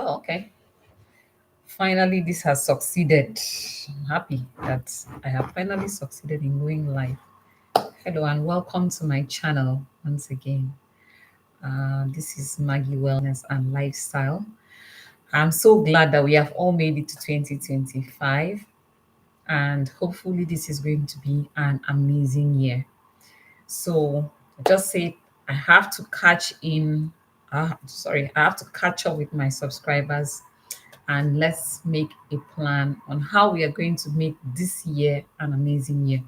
Oh, okay. Finally, this has succeeded. I'm happy that I have finally succeeded in going live. Hello and welcome to my channel once again. This is Maggie Wellness and Lifestyle. I'm so glad that we have all made it to 2025, and hopefully, this is going to be an amazing year. So, I just said I have to catch in. I have to catch up with my subscribers and let's make a plan on how we are going to make this year an amazing year.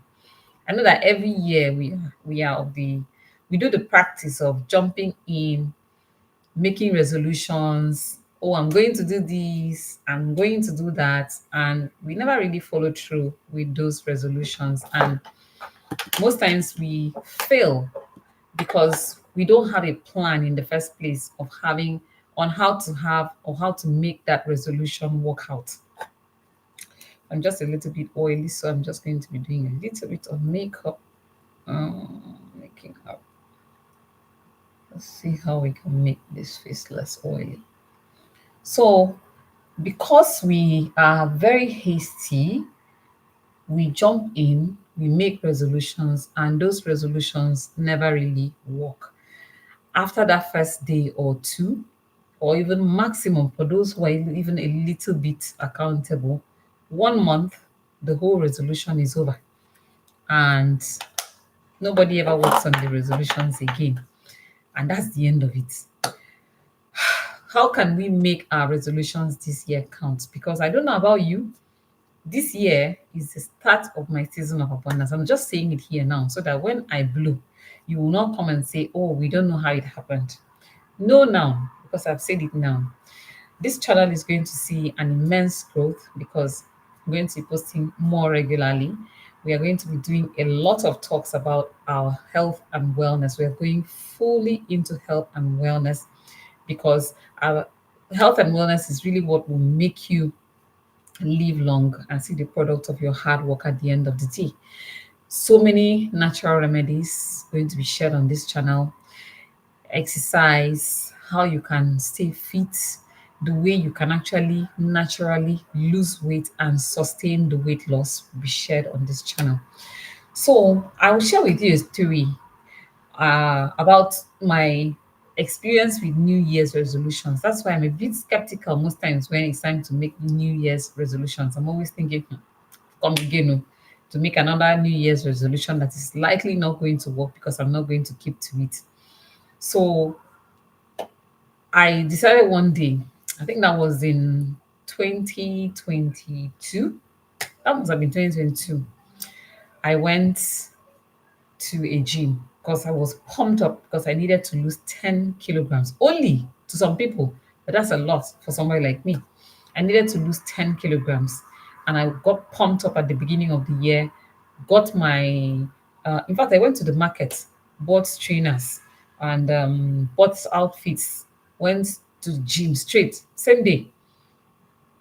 I know that every year we are of the we do the practice of jumping in, making resolutions. Oh, I'm going to do this, I'm going to do that, and we never really follow through with those resolutions. And most times we fail because we don't have a plan in the first place of having on how to have or how to make that resolution work out. I'm just a little bit oily, so I'm just going to be doing a little bit of makeup. Making up. Let's see how we can make this face less oily. So, because we are very hasty, we jump in, we make resolutions, and those resolutions never really work. After that first day or two, or even maximum for those who are even a little bit accountable, 1 month, the whole resolution is over. And nobody ever works on the resolutions again. And that's the end of it. How can we make our resolutions this year count? Because I don't know about you, this year is the start of my season of abundance. I'm just saying it here now so that when I blow, you will not come and say, oh, we don't know how it happened. No, now, because I've said it now. This channel is going to see an immense growth because I'm going to be posting more regularly. We are going to be doing a lot of talks about our health and wellness. We are going fully into health and wellness because our health and wellness is really what will make you live long and see the product of your hard work at the end of the day. So many natural remedies going to be shared on this channel, exercise, how you can stay fit, the way you can actually naturally lose weight and sustain the weight loss will be shared on this channel. So I will share with you a story about my experience with New Year's resolutions. That's why I'm a bit skeptical most times when it's time to make New Year's resolutions. I'm always thinking, come again, to make another New Year's resolution that is likely not going to work because I'm not going to keep to it. So I decided one day, I think that was in 2022. That must have been 2022. I went to a gym because I was pumped up because I needed to lose 10 kilograms. Only to some people, but that's a lot for somebody like me. I needed to lose 10 kilograms. And I got pumped up at the beginning of the year, got my, in fact, I went to the market, bought trainers and bought outfits, went to the gym straight, same day,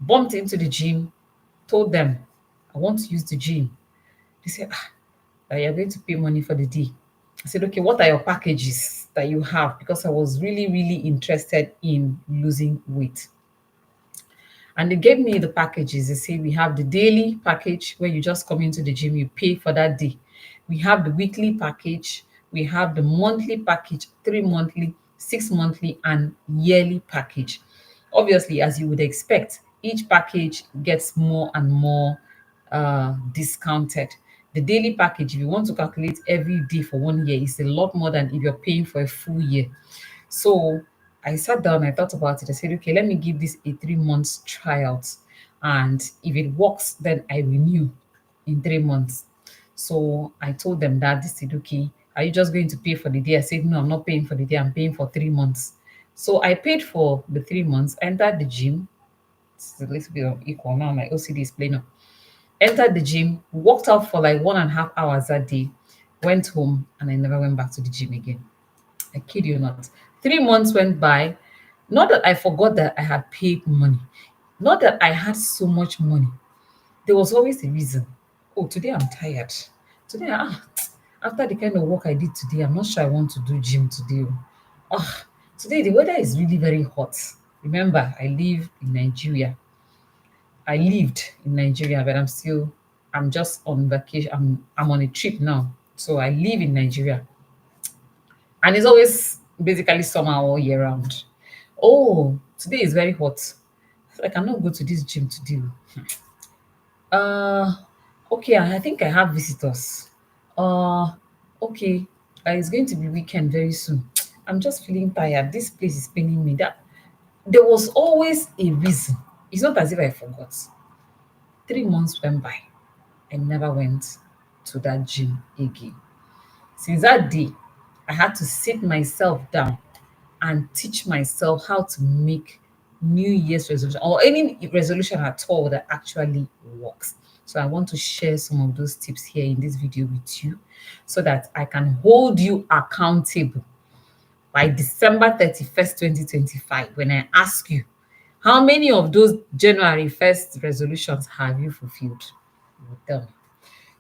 bumped into the gym, told them, I want to use the gym. They said, that you're going to pay money for the day. I said, okay, what are your packages that you have? Because I was really, really interested in losing weight. And they gave me the packages. They say we have the daily package where you just come into the gym, you pay for that day. We have the weekly package. We have the monthly package, 3 monthly, 6 monthly, and yearly package. Obviously, as you would expect, each package gets more and more discounted. The daily package, if you want to calculate every day for 1 year, is a lot more than if you're paying for a full year. So I sat down, I thought about it. I said, okay, let me give this a 3 months tryout. And if it works, then I renew in 3 months. So I told them that this is okay. Are you just going to pay for the day? I said, no, I'm not paying for the day. I'm paying for 3 months. So I paid for the 3 months, entered the gym. It's a little bit of equal now. My OCD is playing up. Entered the gym, walked out for like 1.5 hours that day, went home, and I never went back to the gym again. I kid you not. 3 months went by. Not that I forgot that I had paid money, not that I had so much money. There was always a reason. Oh, today I'm tired. Today, after the kind of work I did today, I'm not sure I want to do gym today. Oh, today the weather is really very hot. Remember, I live in Nigeria. I lived in Nigeria, but I'm just on vacation. I'm on a trip now. So I live in Nigeria. And it's always basically summer all year round. Oh, today is very hot. So I cannot go to this gym today. Uh, okay, I think I have visitors. Uh, okay, it's going to be weekend very soon. I'm just feeling tired. This place is paining me. That there was always a reason. It's not as if I forgot. 3 months went by. I never went to that gym again. Since that day, I had to sit myself down and teach myself how to make New Year's resolution or any resolution at all that actually works. So I want to share some of those tips here in this video with you so that I can hold you accountable by December 31st, 2025, when I ask you, how many of those January 1st resolutions have you fulfilled? You will tell me.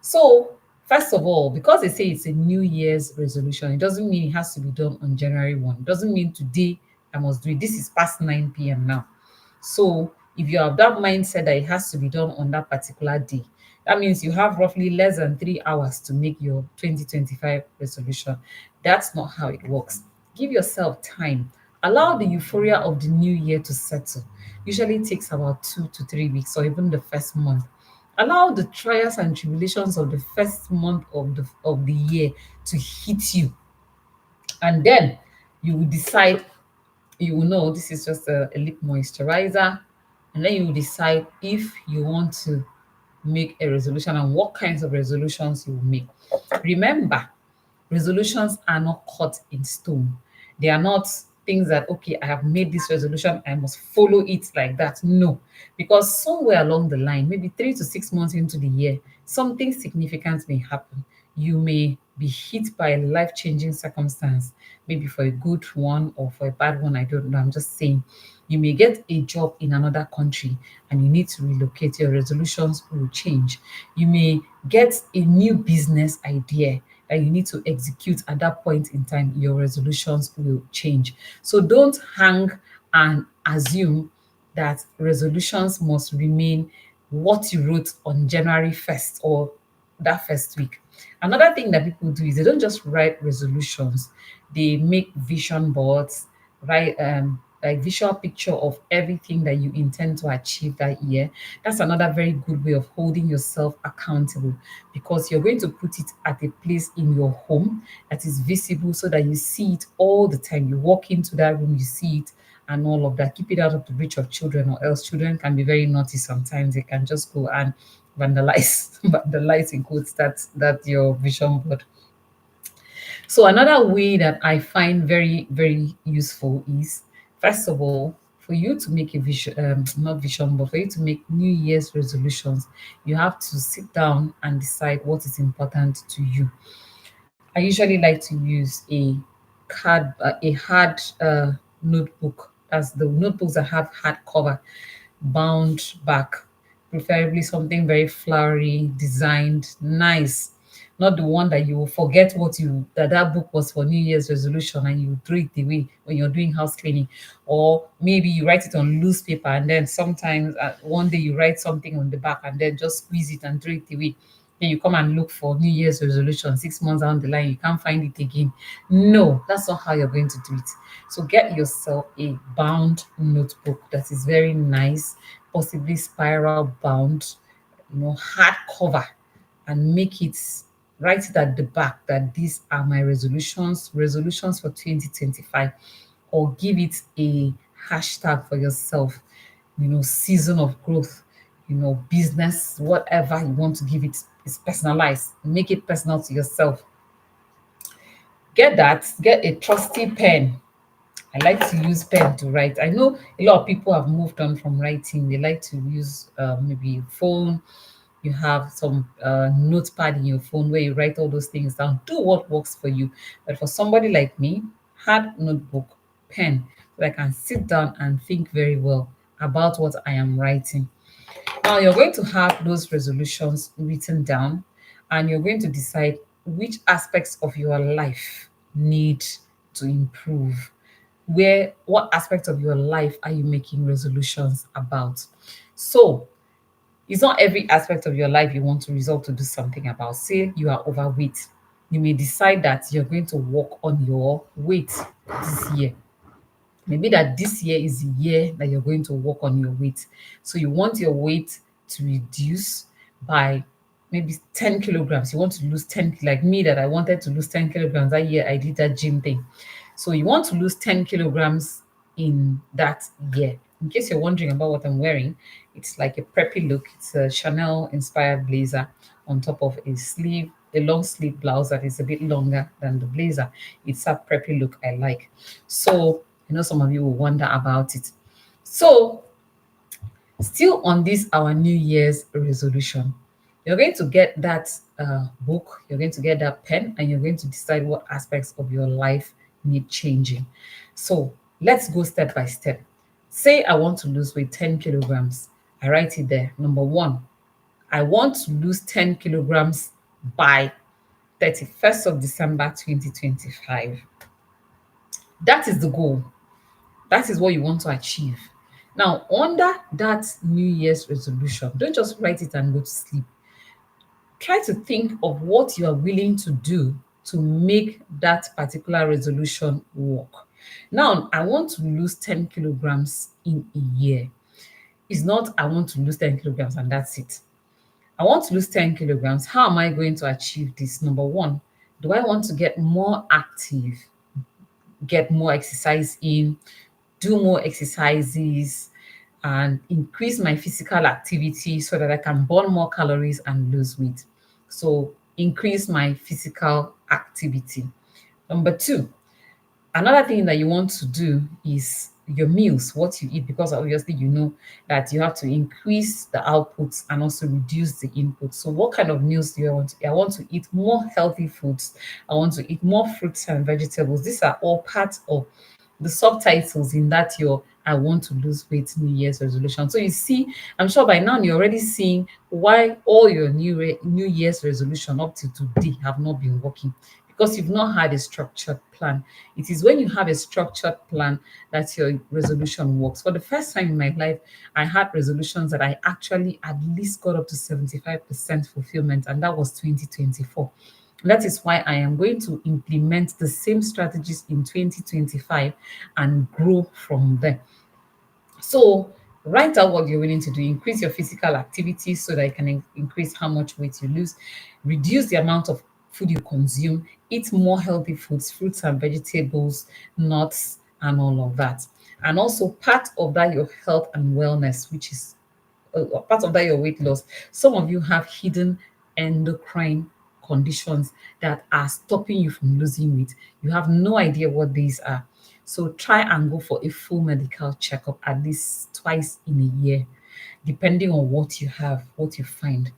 So, first of all, because they say it's a New Year's resolution, it doesn't mean it has to be done on January 1. It doesn't mean today I must do it. This is past 9 p.m. now. So, if you have that mindset that it has to be done on that particular day, that means you have roughly less than 3 hours to make your 2025 resolution. That's not how it works. Give yourself time. Allow the euphoria of the new year to settle. Usually it takes about 2 to 3 weeks or even the first month. Allow the trials and tribulations of the first month of the year to hit you, and then you will decide. You will know this is just a lip moisturizer, and then you will decide if you want to make a resolution and what kinds of resolutions you will make. Remember, resolutions are not cut in stone. They are not things that, okay, I have made this resolution, I must follow it like that. No, because somewhere along the line, maybe 3 to 6 months into the year, something significant may happen. You may be hit by a life changing circumstance, maybe for a good one or for a bad one. I don't know. I'm just saying. You may get a job in another country and you need to relocate. Your resolutions will change. You may get a new business idea that you need to execute at that point in time. Your resolutions will change. So don't hang and assume that resolutions must remain what you wrote on January 1st or that first week. Another thing that people do is they don't just write resolutions, they make vision boards, write like visual picture of everything that you intend to achieve that year. That's another very good way of holding yourself accountable, because you're going to put it at a place in your home that is visible so that you see it all the time. You walk into that room, you see it, and all of that. Keep it out of the reach of children, or else children can be very naughty sometimes. They can just go and vandalize vandalize in quotes that your vision board. So another way that I find very, very useful is, first of all, for you to make a vision, not vision, but for you to make New Year's resolutions, you have to sit down and decide what is important to you. I usually like to use a hard notebook. That's the notebooks that have hard cover, bound back, preferably something very flowery, designed, nice. Not the one that you will forget that book was for New Year's resolution and you throw it away when you're doing house cleaning, or maybe you write it on loose paper and then sometimes one day you write something on the back and then just squeeze it and throw it away. Then you come and look for New Year's resolution 6 months down the line, you can't find it again. No, that's not how you're going to do it. So get yourself a bound notebook that is very nice, possibly spiral bound, hardcover, and make it, write it at the back that these are my resolutions for 2025, or give it a hashtag for yourself, season of growth, business, whatever you want to give it is personalized. Make it personal to yourself. Get a trusty pen. I like to use pen to write. I know a lot of people have moved on from writing. They like to use maybe phone. You have some notepad in your phone where you write all those things down. Do what works for you. But for somebody like me, hard notebook, pen, so I can sit down and think very well about what I am writing. Now you're going to have those resolutions written down, and you're going to decide which aspects of your life need to improve. Where what aspect of your life are you making resolutions about? So it's not every aspect of your life you want to resolve to do something about. Say you are overweight. You may decide that you're going to work on your weight this year. Maybe that this year is the year that you're going to work on your weight. So you want your weight to reduce by maybe 10 kilograms. You want to lose 10, like me, that I wanted to lose 10 kilograms that year. I did that gym thing. So you want to lose 10 kilograms in that year. In case you're wondering about what I'm wearing, it's like a preppy look. It's a Chanel inspired blazer on top of a long sleeve blouse that is a bit longer than the blazer. It's a preppy look I like. So I know some of you will wonder about it. So still on this our New Year's resolution, you're going to get that book, you're going to get that pen, and you're going to decide what aspects of your life need changing. So let's go step by step. Say I want to lose weight 10 kilograms. I write it there. Number one, I want to lose 10 kilograms by 31st of December 2025. That is the goal. That is what you want to achieve. Now, under that New Year's resolution, don't just write it and go to sleep. Try to think of what you are willing to do to make that particular resolution work. Now, I want to lose 10 kilograms in a year. It's not I want to lose 10 kilograms and that's it. I want to lose 10 kilograms. How am I going to achieve this? Number one, do I want to get more active, get more exercise in, do more exercises, and increase my physical activity so that I can burn more calories and lose weight? So, increase my physical activity. Number two, another thing that you want to do is your meals, what you eat, because obviously you know that you have to increase the outputs and also reduce the input. So, what kind of meals do you want to eat? I want to eat more healthy foods. I want to eat more fruits and vegetables. These are all parts of the subtitles in that your I want to lose weight New Year's resolution. So you see, I'm sure by now you're already seeing why all your New Year's resolution up to today have not been working, because you've not had a structured plan. It is when you have a structured plan that your resolution works. For the first time in my life, I had resolutions that I actually at least got up to 75% fulfillment, and that was 2024. That is why I am going to implement the same strategies in 2025 and grow from there. So, write out what you're willing to do. Increase your physical activity so that you can increase how much weight you lose. Reduce the amount of food you consume. Eat more healthy foods, fruits and vegetables, nuts, and all of that. And also, part of that, your health and wellness, which is part of that your weight loss. Some of you have hidden endocrine conditions that are stopping you from losing weight. You have no idea what these are. So try and go for a full medical checkup at least twice in a year, depending on what you have, what you find.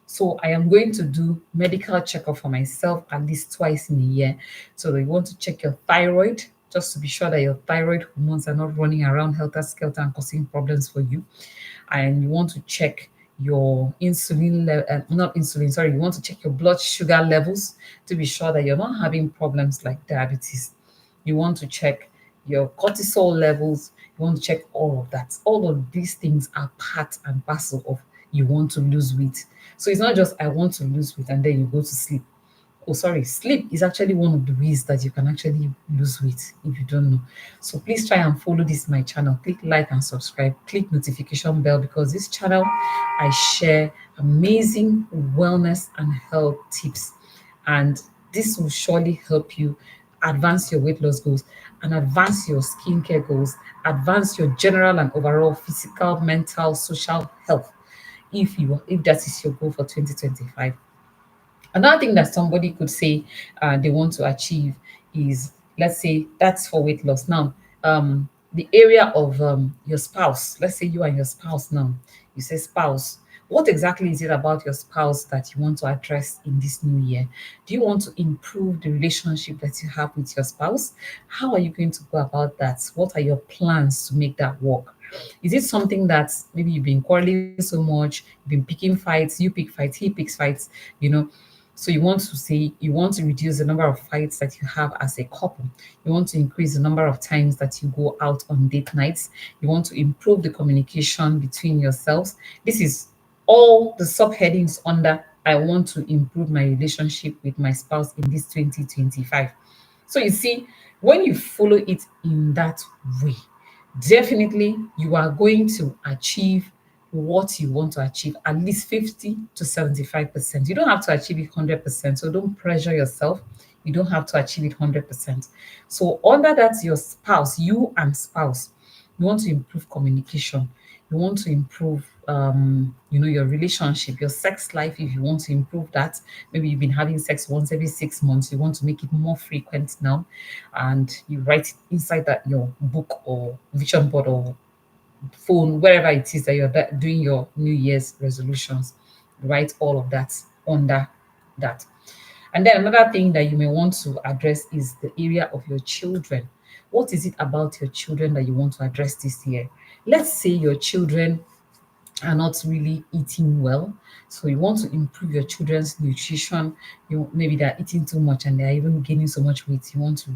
So I am going to do medical checkup for myself at least twice in a year. So you want to check your thyroid just to be sure that your thyroid hormones are not running around helter skelter and causing problems for you. And you want to check your not insulin, sorry, you want to check your blood sugar levels to be sure that you're not having problems like diabetes. You want to check your cortisol levels. You want to check all of that. All of these things are part and parcel of you want to lose weight. So it's not just I want to lose weight and then you go to sleep. Oh, sorry, sleep is actually one of the ways that you can actually lose weight if you don't know. So please try and follow this my channel. Click like and subscribe. Click notification bell, because this channel I share amazing wellness and health tips, and this will surely help you advance your weight loss goals and advance your skincare goals, advance your general and overall physical, mental, social health if that is your goal for 2025. Another thing that somebody could say they want to achieve is, let's say, that's for weight loss. Now, the area of your spouse, let's say you and your spouse now, you say spouse. What exactly is it about your spouse that you want to address in this new year? Do you want to improve the relationship that you have with your spouse? How are you going to go about that? What are your plans to make that work? Is it something that maybe you've been quarreling so much, you've been picking fights, you pick fights, he picks fights, you know? So you want to say you want to reduce the number of fights that you have as a couple. You want to increase the number of times that you go out on date nights. You want to improve the communication between yourselves. This is all the subheadings under I want to improve my relationship with my spouse in this 2025. So you see, when you follow it in that way, definitely you are going to achieve what you want to achieve at least 50 to 75%. You don't have to achieve it 100%. So don't pressure yourself. You don't have to achieve it 100%. So, under that, your spouse, you and spouse, you want to improve communication. You want to improve, your relationship, your sex life. If you want to improve that, maybe you've been having sex once every 6 months. You want to make it more frequent now, and you write it inside that your book or vision board or phone, wherever it is that you're doing your New Year's resolutions. Write all of that under that. And then another thing that you may want to address is the area of your children. What is it about your children that you want to address this year? Let's say your children are not really eating well. So you want to improve your children's nutrition. You maybe they're eating too much and they're even gaining so much weight. You want to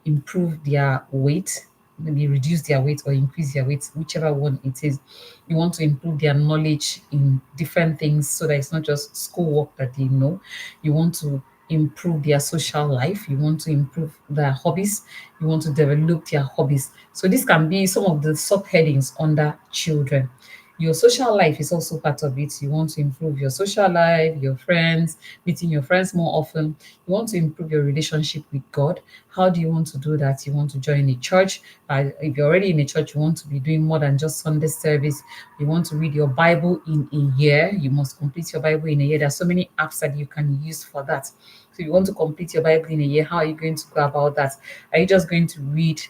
improve their weight, maybe reduce their weight or increase their weight, whichever one it is. You want to improve their knowledge in different things so that it's not just schoolwork that they know. You want to improve their social life. You want to improve their hobbies. You want to develop their hobbies. So this can be some of the subheadings under children. Your social life is also part of it. You want to improve your social life, your friends, meeting your friends more often. You want to improve your relationship with God. How do you want to do that? You want to join a church. If you're already in a church, you want to be doing more than just Sunday service. You want to read your Bible in a year. You must complete your Bible in a year. There are so many apps that you can use for that. So you want to complete your Bible in a year. How are you going to go about that? Are you just going to read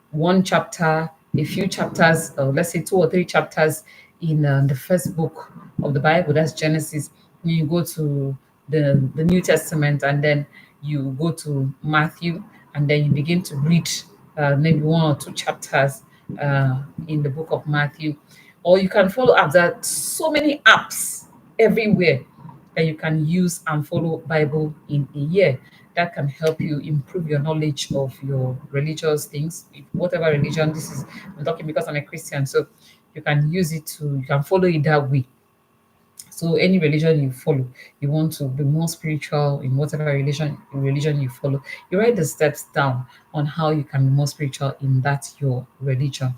one chapter, a few chapters, or let's say two or three chapters in the first book of the Bible, that's Genesis. You go to the New Testament, and then you go to Matthew, and then you begin to read maybe one or two chapters in the book of Matthew. Or you can follow apps. There are so many apps everywhere that you can use and follow Bible in a year. That can help you improve your knowledge of your religious things, whatever religion this is. I'm talking because I'm a Christian, so you can follow it that way. So any religion you follow, you want to be more spiritual in whatever religion you follow. You write the steps down on how you can be more spiritual in that your religion.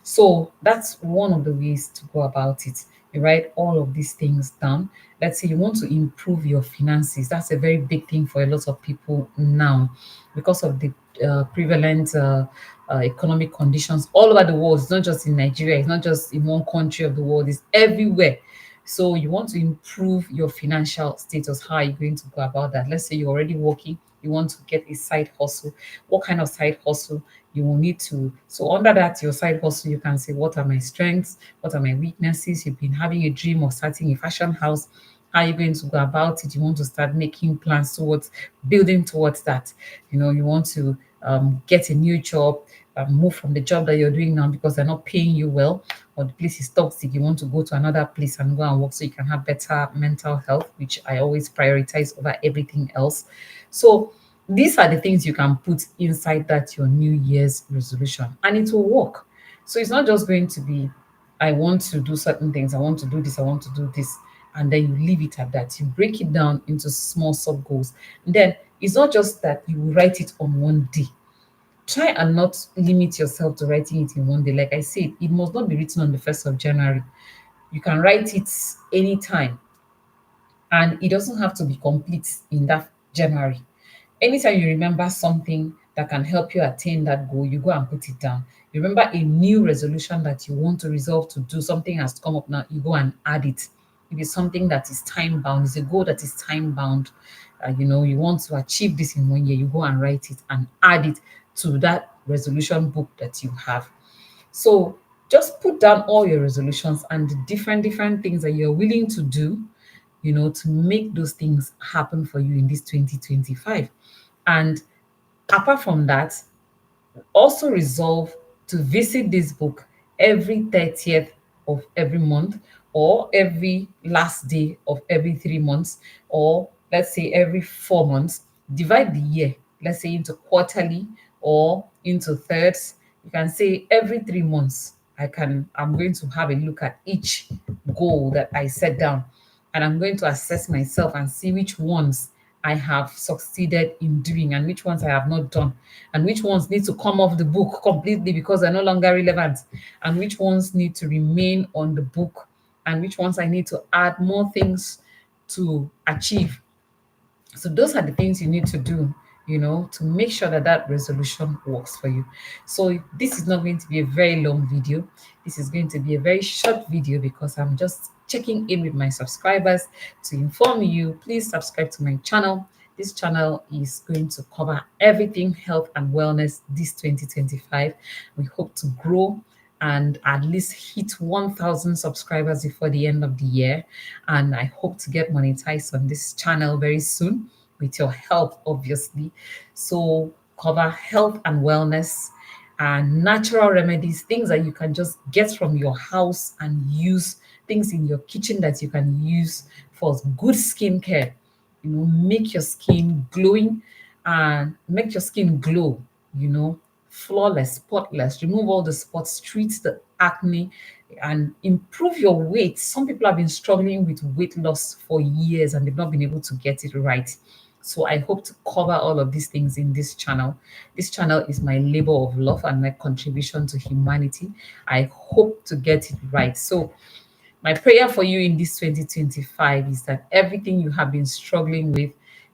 So that's one of the ways to go about it. You write all of these things down. Let's say you want to improve your finances. That's a very big thing for a lot of people now because of the prevalent economic conditions all over the world. It's not just in Nigeria, it's not just in one country of the world, it's everywhere. So you want to improve your financial status. How are you going to go about that? Let's say you're already working, you want to get a side hustle. What kind of side hustle you will need to? So under that, your side hustle, you can say, what are my strengths? What are my weaknesses? You've been having a dream of starting a fashion house. How are you going to go about it? You want to start making plans towards building towards that. You want to get a new job, move from the job that you're doing now because they're not paying you well, or the place is toxic. You want to go to another place and go and work so you can have better mental health, which I always prioritize over everything else. So these are the things you can put inside that your New Year's resolution, and it will work. So it's not just going to be, I want to do certain things, I want to do this, I want to do this, and then you leave it at that. You break it down into small sub goals. Then it's not just that you will write it on one day. Try and not limit yourself to writing it in one day. Like I said, it must not be written on the 1st of January. You can write it anytime, and it doesn't have to be complete in that January. Anytime you remember something that can help you attain that goal, you go and put it down. You remember a new resolution that you want to resolve to do, something has come up now, you go and add it. If it's something that is time bound, it's a goal that is time bound, you want to achieve this in one year, you go and write it and add it to that resolution book that you have. So just put down all your resolutions and the different things that you're willing to do, to make those things happen for you in this 2025. And apart from that, also resolve to visit this book every 30th of every month, or every last day of every 3 months, or let's say every 4 months, divide the year, let's say into quarterly or into thirds. You can say every 3 months, I'm going to have a look at each goal that I set down, and I'm going to assess myself and see which ones I have succeeded in doing and which ones I have not done, and which ones need to come off the book completely because they're no longer relevant, and which ones need to remain on the book, and which ones I need to add more things to achieve. So those are the things you need to do, to make sure that that resolution works for you. So this is not going to be a very long video. This is going to be a very short video because I'm just checking in with my subscribers to inform you. Please subscribe to my channel. This channel is going to cover everything health and wellness this 2025. We hope to grow and at least hit 1,000 subscribers before the end of the year. And I hope to get monetized on this channel very soon with your help, obviously. So, cover health and wellness and natural remedies, things that you can just get from your house and use, things in your kitchen that you can use for good skincare. Make your skin glowing and make your skin glow, flawless, spotless, remove all the spots, treat the acne, and improve your weight. Some people have been struggling with weight loss for years and they've not been able to get it right. So I hope to cover all of these things in this channel. This channel is my labor of love and my contribution to humanity. I hope to get it right. So my prayer for you in this 2025 is that everything you have been struggling with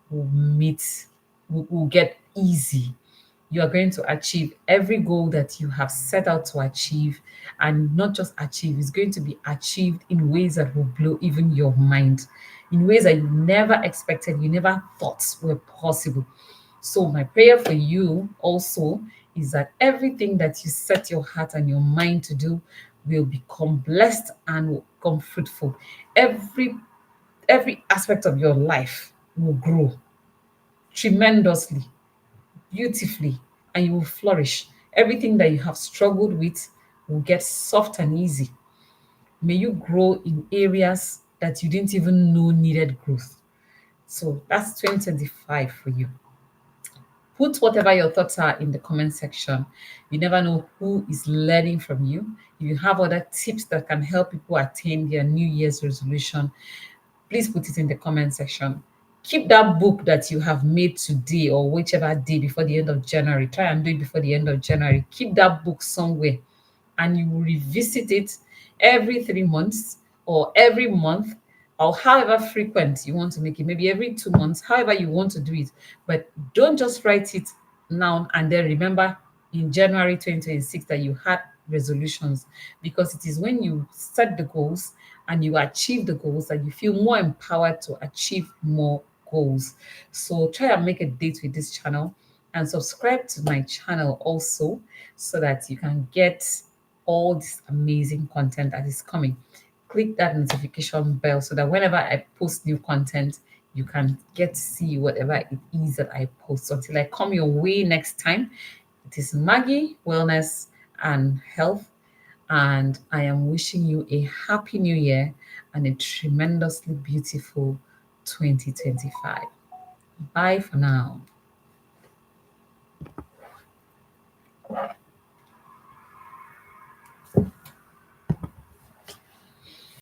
will get easy. You are going to achieve every goal that you have set out to achieve, and not just achieve, it's going to be achieved in ways that will blow even your mind, in ways that you never expected, you never thought were possible. So my prayer for you also is that everything that you set your heart and your mind to do will become blessed and will become fruitful. Every aspect of your life will grow tremendously, beautifully, and you will flourish. Everything that you have struggled with will get soft and easy. May you grow in areas that you didn't even know needed growth. So that's 2025 for you. Put whatever your thoughts are in the comment section. You never know who is learning from you. If you have other tips that can help people attain their New Year's resolution, please put it in the comment section. Keep that book that you have made today or whichever day before the end of January. Try and do it before the end of January. Keep that book somewhere and you will revisit it every 3 months or every month or however frequent you want to make it, maybe every 2 months, however you want to do it. But don't just write it now and then remember in January 2026 that you had resolutions, because it is when you set the goals and you achieve the goals that you feel more empowered to achieve more goals. So try and make a date with this channel and subscribe to my channel also so that you can get all this amazing content that is coming. Click that notification bell so that whenever I post new content, you can get to see whatever it is that I post. Until I come your way next time, it is Maggie, Wellness and Health, and I am wishing you a happy new year and a tremendously beautiful 2025. Bye for now.